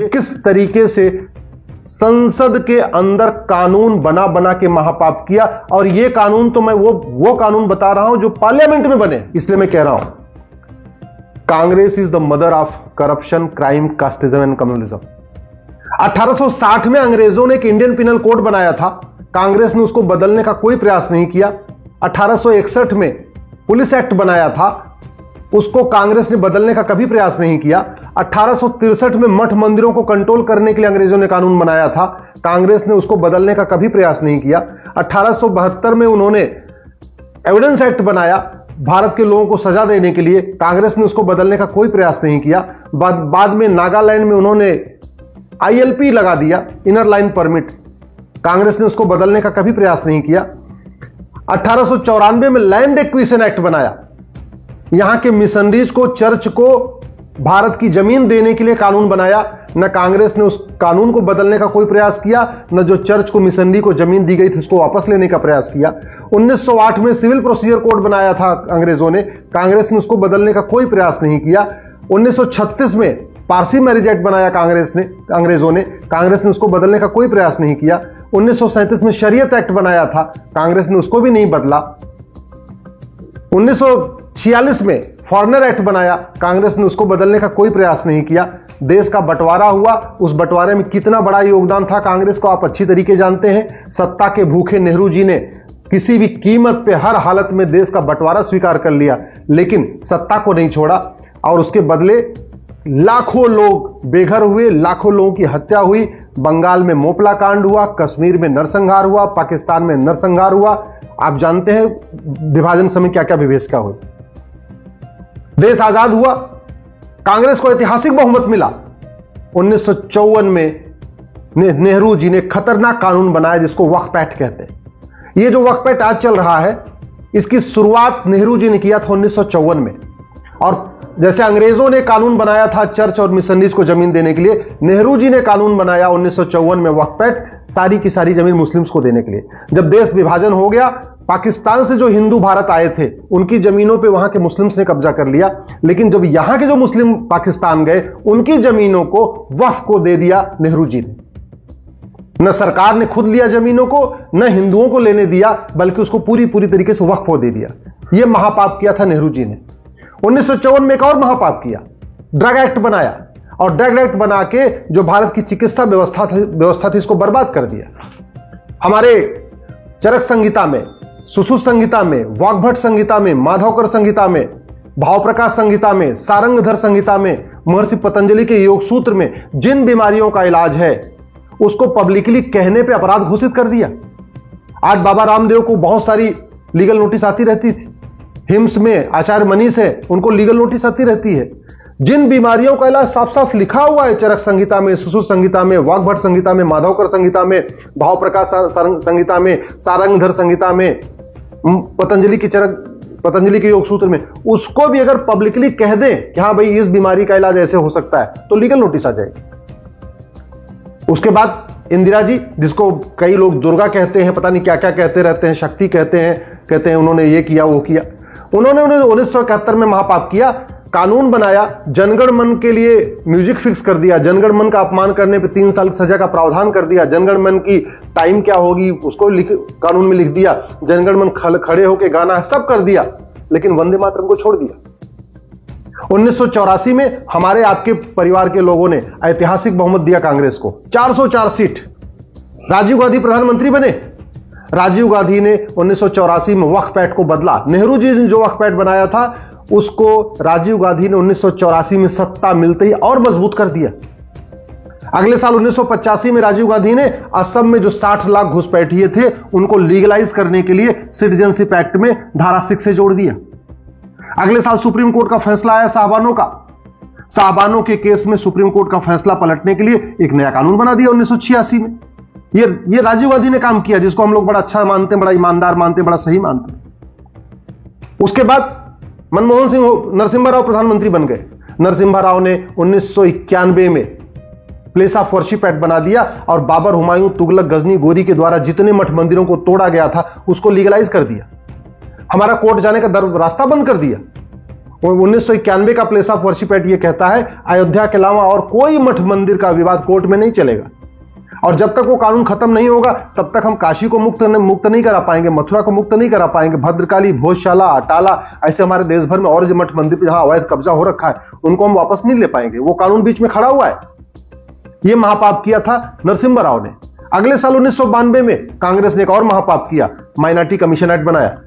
किस तरीके से संसद के अंदर कानून बना बना के महापाप किया। और ये कानून तो मैं वो कानून बता रहा हूं जो पार्लियामेंट में बने। इसलिए मैं कह रहा हूं, Congress is the mother of corruption, crime, casteism and communism. 1860 में अंग्रेजों ने एक इंडियन पिनल कोड बनाया था, कांग्रेस ने उसको बदलने का कोई प्रयास नहीं किया। 1861 में पुलिस एक्ट बनाया था, उसको कांग्रेस ने बदलने का कभी प्रयास नहीं किया। 1863 में मठ मंदिरों को कंट्रोल करने के लिए अंग्रेजों ने कानून बनाया था, कांग्रेस ने उसको बदलने का कभी प्रयास नहीं किया। 1872 में उन्होंने एविडेंस एक्ट बनाया भारत के लोगों को सजा देने के लिए, कांग्रेस ने उसको बदलने का कोई प्रयास नहीं किया। बाद में नागालैंड में उन्होंने ILP लगा दिया, इनर लाइन परमिट, कांग्रेस ने उसको बदलने का कभी प्रयास नहीं किया। 1894 में लैंड एक्विजिशन एक्ट बनाया, यहां के मिशनरीज को, चर्च को भारत की जमीन देने के लिए कानून बनाया। न कांग्रेस ने उस कानून को बदलने का कोई प्रयास किया, न जो चर्च को, मिशनरी को जमीन दी गई थी उसको वापस लेने का प्रयास किया। 1908 में सिविल प्रोसीजर कोड बनाया था अंग्रेजों ने, कांग्रेस ने उसको बदलने का कोई प्रयास नहीं किया। 1936 में पारसी मैरिज एक्ट बनाया अंग्रेजों ने, कांग्रेस ने उसको बदलने का कोई प्रयास नहीं किया। 1937 में शरीयत एक्ट बनाया था, कांग्रेस ने उसको भी नहीं बदला। 1946 में फॉरेनर एक्ट बनाया, कांग्रेस ने उसको बदलने का कोई प्रयास नहीं किया। देश का बंटवारा हुआ, उस बंटवारे में कितना बड़ा योगदान था कांग्रेस को आप अच्छी तरीके जानते हैं। सत्ता के भूखे नेहरू जी ने किसी भी कीमत पे, हर हालत में देश का बंटवारा स्वीकार कर लिया, लेकिन सत्ता को नहीं छोड़ा। और उसके बदले लाखों लोग बेघर हुए, लाखों लोगों की हत्या हुई। बंगाल में मोपला कांड हुआ, कश्मीर में नरसंहार हुआ, पाकिस्तान में नरसंहार हुआ। आप जानते हैं विभाजन समय क्या क्या विभेषका हुई। देश आजाद हुआ, कांग्रेस को ऐतिहासिक बहुमत मिला। 1954 में नेहरू जी ने खतरनाक कानून बनाया जिसको वक्फ एक्ट कहते हैं। यह जो वक्फ एक्ट आज चल रहा है, इसकी शुरुआत नेहरू जी ने किया था 1954 में। और जैसे अंग्रेजों ने कानून बनाया था चर्च और मिशनरीज को जमीन देने के लिए, नेहरू जी ने कानून बनाया 1954 में वक्फ एक्ट, सारी की सारी जमीन मुस्लिम्स को देने के लिए। जब देश विभाजन हो गया, पाकिस्तान से जो हिंदू भारत आए थे उनकी जमीनों पे वहां के मुस्लिम्स ने कब्जा कर लिया, लेकिन जब यहां के जो मुस्लिम पाकिस्तान गए उनकी जमीनों को वक्फ को दे दिया नेहरू जी ने। न सरकार ने खुद लिया जमीनों को, न हिंदुओं को लेने दिया, बल्कि उसको पूरी तरीके से वक्फ को दे दिया। यह महापाप किया था नेहरू जी ने। 1954 में एक और महापाप किया, ड्रग एक्ट बनाया, और ड्रग एक्ट बना के जो भारत की चिकित्सा व्यवस्था थी इसको बर्बाद कर दिया। हमारे चरक संहिता में, सुश्रुत संहिता में, वाग्भट संहिता में, माधवकर संहिता में, भाव प्रकाश संहिता में, सारंगधर संहिता में, महर्षि पतंजलि के योग सूत्र में जिन बीमारियों का इलाज है उसको पब्लिकली कहने पे अपराध घोषित कर दिया। आज बाबा रामदेव को बहुत सारी लीगल नोटिस आती रहती थी, हिम्स में आचार्य मनीष है उनको लीगल नोटिस आती रहती है। जिन बीमारियों का इलाज साफ साफ लिखा हुआ है चरक संहिता में, सुश्रुत संहिता में, वाग्भट संहिता में, माधवकर संहिता में, भाव प्रकाश संहिता में, सारंगधर संहिता में, पतंजलि के योग सूत्र में, उसको भी अगर पब्लिकली कह दें कि हाँ भाई इस बीमारी का इलाज ऐसे हो सकता है, तो लीगल नोटिस आ जाएगी। उसके बाद इंदिरा जी, जिसको कई लोग दुर्गा कहते हैं, पता नहीं क्या क्या कहते रहते हैं, शक्ति कहते हैं उन्होंने ये किया वो किया। उन्होंने 1971 में महापाप किया, कानून बनाया, जनगण मन के लिए म्यूजिक फिक्स कर दिया, जनगण मन का अपमान करने पे 3 साल की सजा का प्रावधान कर दिया, जनगण मन की टाइम क्या होगी उसको कानून में लिख दिया, जनगण मन खड़े होकर गाना सब कर दिया, लेकिन वंदे मातरम को छोड़ दिया। 1984 में हमारे आपके परिवार के लोगों ने ऐतिहासिक बहुमत दिया कांग्रेस को, 404 सीट, राजीव गांधी प्रधानमंत्री बने। राजीव गांधी ने 1984 में वक्फ एक्ट को बदला। नेहरू जी ने जो वक्फ एक्ट बनाया था उसको राजीव गांधी ने 1984 में सत्ता मिलते ही और मजबूत कर दिया। अगले साल 1985 में राजीव गांधी ने असम में जो 60 लाख घुसपैठिए थे उनको लीगलाइज करने के लिए सिटीजनशिप एक्ट में धारा 6 से जोड़ दिया। अगले साल सुप्रीम कोर्ट का फैसला आया साहबानों के केस में सुप्रीम कोर्ट का फैसला पलटने के लिए एक नया कानून बना दिया 1986 में। ये राजीव गांधी ने काम किया, जिसको हम लोग बड़ा अच्छा मानते हैं, बड़ा ईमानदार मानते हैं, बड़ा सही मानते हैं। उसके बाद मनमोहन सिंह नरसिम्हा राव प्रधानमंत्री बन गए। नरसिम्हा राव ने 1991 में प्लेस ऑफ वर्शिप एक्ट बना दिया और बाबर, हुमायूं, तुगलक, गजनी, गोरी के द्वारा जितने मठ मंदिरों को तोड़ा गया था उसको लीगलाइज कर दिया। हमारा कोर्ट जाने का रास्ता बंद कर दिया। 1991 का प्लेस ऑफ वर्शिप एक्ट ये कहता है अयोध्या के अलावा और कोई मठ मंदिर का विवाद कोर्ट में नहीं चलेगा। और जब तक वो कानून खत्म नहीं होगा तब तक हम काशी को मुक्त नहीं करा पाएंगे, मथुरा को मुक्त नहीं करा पाएंगे, भद्रकाली, भोजशाला, अटाला, ऐसे हमारे देश भर में और जो मठ मंदिर पर जहां अवैध कब्जा हो रखा है उनको हम वापस नहीं ले पाएंगे। वो कानून बीच में खड़ा हुआ है। ये महापाप किया था नरसिम्हा राव ने। अगले साल 1992 में कांग्रेस ने एक और महापाप किया, माइनॉरिटी कमीशन एक्ट बनाया।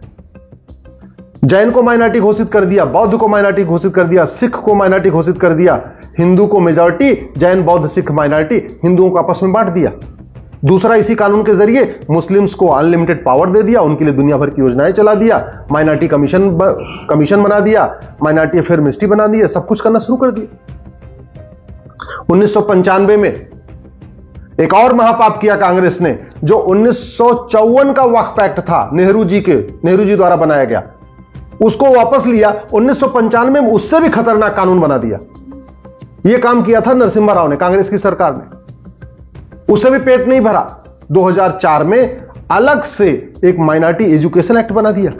जैन को माइनॉरिटी घोषित कर दिया, बौद्ध को माइनॉरिटी घोषित कर दिया, सिख को माइनॉरिटी घोषित कर दिया, हिंदू को मेजॉरिटी, जैन बौद्ध सिख माइनॉरिटी, हिंदुओं को आपस में बांट दिया। दूसरा, इसी कानून के जरिए मुस्लिम्स को अनलिमिटेड पावर दे दिया, उनके लिए दुनिया भर की योजनाएं चला दिया, माइनॉरिटी कमीशन बना दिया, माइनॉरिटी अफेयर मिनिस्ट्री बना दिया, सब कुछ करना शुरू कर दिया। 1995 में एक और महापाप किया कांग्रेस ने, जो 1954 का वक्फ एक्ट था, नेहरू जी द्वारा बनाया गया, उसको वापस लिया। 1995 में उससे भी खतरनाक कानून बना दिया। यह काम किया था नरसिम्हा राव ने, कांग्रेस की सरकार ने। उसे भी पेट नहीं भरा। 2004 में अलग से एक माइनॉरिटी एजुकेशन एक्ट बना दिया।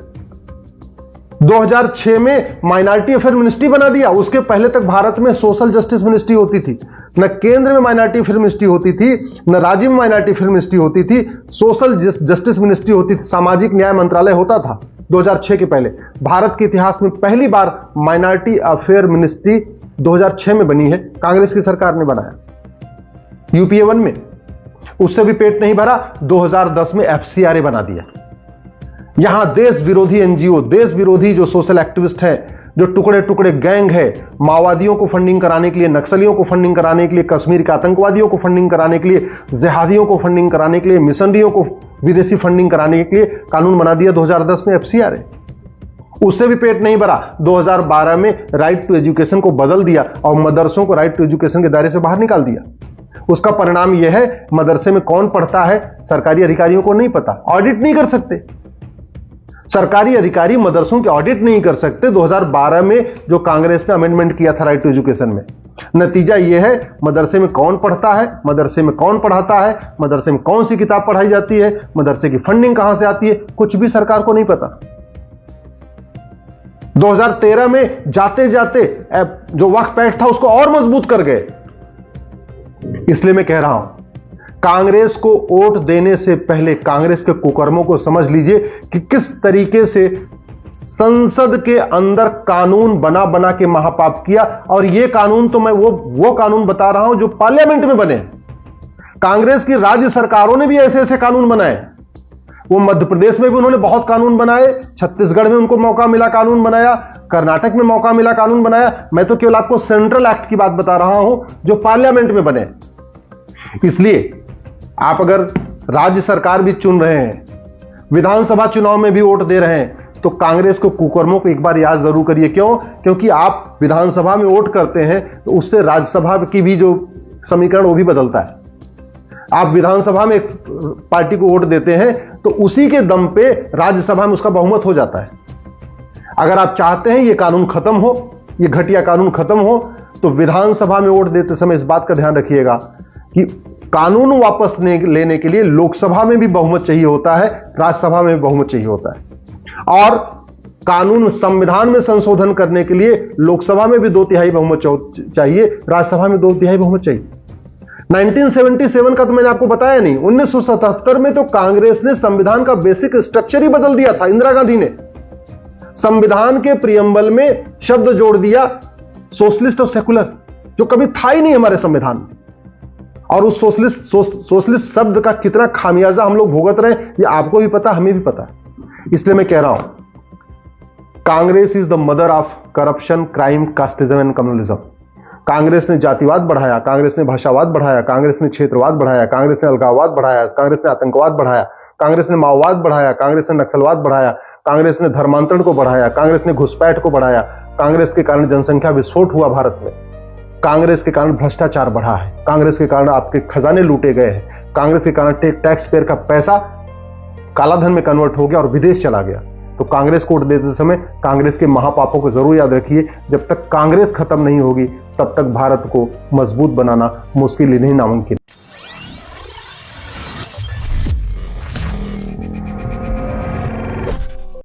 2006 में माइनॉरिटी अफेयर मिनिस्ट्री बना दिया। उसके पहले तक भारत में सोशल जस्टिस मिनिस्ट्री होती थी, न केंद्र में माइनॉरिटी अफेयर मिनिस्ट्री होती थी, न राज्य में माइनॉरिटी अफेयर मिनिस्ट्री होती थी, सोशल जस्टिस मिनिस्ट्री होती थी, सामाजिक न्याय मंत्रालय होता था। 2006 के पहले भारत के इतिहास में पहली बार माइनॉरिटी अफेयर मिनिस्ट्री 2006 में बनी है, कांग्रेस की सरकार ने बनाया। यूपीए 1 में उससे भी पेट नहीं भरा। 2010 में एफसीआरए बना दिया। यहां देश विरोधी एनजीओ, देश विरोधी जो सोशल एक्टिविस्ट हैं, जो टुकड़े टुकड़े गैंग है, माओवादियों को फंडिंग कराने के लिए, नक्सलियों को फंडिंग कराने के लिए, कश्मीर के आतंकवादियों को फंडिंग कराने के लिए, जिहादियों को फंडिंग कराने के लिए, मिशनरियों को विदेशी फंडिंग कराने के लिए कानून बना दिया 2010 में एफसीआरए। उससे भी पेट नहीं भरा। 2012 में राइट टू एजुकेशन को बदल दिया और मदरसों को राइट टू एजुकेशन के दायरे से बाहर निकाल दिया। उसका परिणाम यह है, मदरसे में कौन पढ़ता है सरकारी अधिकारियों को नहीं पता, ऑडिट नहीं कर सकते। सरकारी अधिकारी मदरसों के ऑडिट नहीं कर सकते। 2012 में जो कांग्रेस ने अमेंडमेंट किया था राइट टू एजुकेशन में, नतीजा यह है, मदरसे में कौन पढ़ता है, मदरसे में कौन पढ़ाता है, मदरसे में कौन सी किताब पढ़ाई जाती है, मदरसे की फंडिंग कहां से आती है, कुछ भी सरकार को नहीं पता। 2013 में जाते जाते जो वक्फ एक्ट था उसको और मजबूत कर गए। इसलिए मैं कह रहा हूं, कांग्रेस को वोट देने से पहले कांग्रेस के कुकर्मों को समझ लीजिए कि किस तरीके से संसद के अंदर कानून बना बना के महापाप किया। और यह कानून तो मैं वो कानून बता रहा हूं जो पार्लियामेंट में बने। कांग्रेस की राज्य सरकारों ने भी ऐसे ऐसे कानून बनाए। वो मध्य प्रदेश में भी उन्होंने बहुत कानून बनाए, छत्तीसगढ़ में उनको मौका मिला कानून बनाया, कर्नाटक में मौका मिला कानून बनाया। मैं तो केवल आपको सेंट्रल एक्ट की बात बता रहा हूं जो पार्लियामेंट में बने। इसलिए आप अगर राज्य सरकार भी चुन रहे हैं, विधानसभा चुनाव में भी वोट दे रहे हैं, तो कांग्रेस को कुकर्मों को एक बार याद जरूर करिए। क्यों? क्योंकि आप विधानसभा में वोट करते हैं तो उससे राज्यसभा की भी जो समीकरण वो भी बदलता है। आप विधानसभा में एक पार्टी को वोट देते हैं तो उसी के दम पे राज्यसभा में उसका बहुमत हो जाता है। अगर आप चाहते हैं ये कानून खत्म हो, ये घटिया कानून खत्म हो, तो विधानसभा में वोट देते समय इस बात का ध्यान रखिएगा कि कानून वापस लेने के लिए लोकसभा में भी बहुमत चाहिए होता है, राज्यसभा में भी बहुमत चाहिए होता है। और कानून संविधान में संशोधन करने के लिए लोकसभा में भी 2/3 बहुमत चाहिए, राज्यसभा में 2/3 बहुमत चाहिए। 1977 का तो मैंने आपको बताया नहीं। 1977 में तो कांग्रेस ने संविधान का बेसिक स्ट्रक्चर ही बदल दिया था। इंदिरा गांधी ने संविधान के प्रियम्बल में शब्द जोड़ दिया सोशलिस्ट और सेकुलर, जो कभी था ही नहीं हमारे संविधान में। और उस सोशलिस्ट शब्द का कितना खामियाजा हम लोग भुगत रहे हैं, ये आपको भी पता, हमें भी पता। इसलिए मैं कह रहा हूं, Congress is the mother of corruption, crime, casteism and communalism. Congress ने जातिवाद बढ़ाया, कांग्रेस ने भाषावाद बढ़ाया, कांग्रेस ने क्षेत्रवाद बढ़ाया, कांग्रेस ने अलगाववाद बढ़ाया, कांग्रेस ने आतंकवाद बढ़ाया, कांग्रेस ने माओवाद बढ़ाया, कांग्रेस ने नक्सलवाद बढ़ाया, कांग्रेस ने धर्मांतरण को बढ़ाया, कांग्रेस ने घुसपैठ को बढ़ाया। कांग्रेस के कारण जनसंख्या विस्फोट हुआ भारत में। कांग्रेस के कारण भ्रष्टाचार बढ़ा है, कांग्रेस के कारण आपके खजाने लूटे गए हैं, कांग्रेस के कारण टैक्स पेयर का पैसा कालाधन में कन्वर्ट हो गया और विदेश चला गया। तो कांग्रेस को वोट देते समय कांग्रेस के महापापों को जरूर याद रखिए। जब तक कांग्रेस खत्म नहीं होगी तब तक भारत को मजबूत बनाना मुश्किल ही नहीं, नामुमकिन।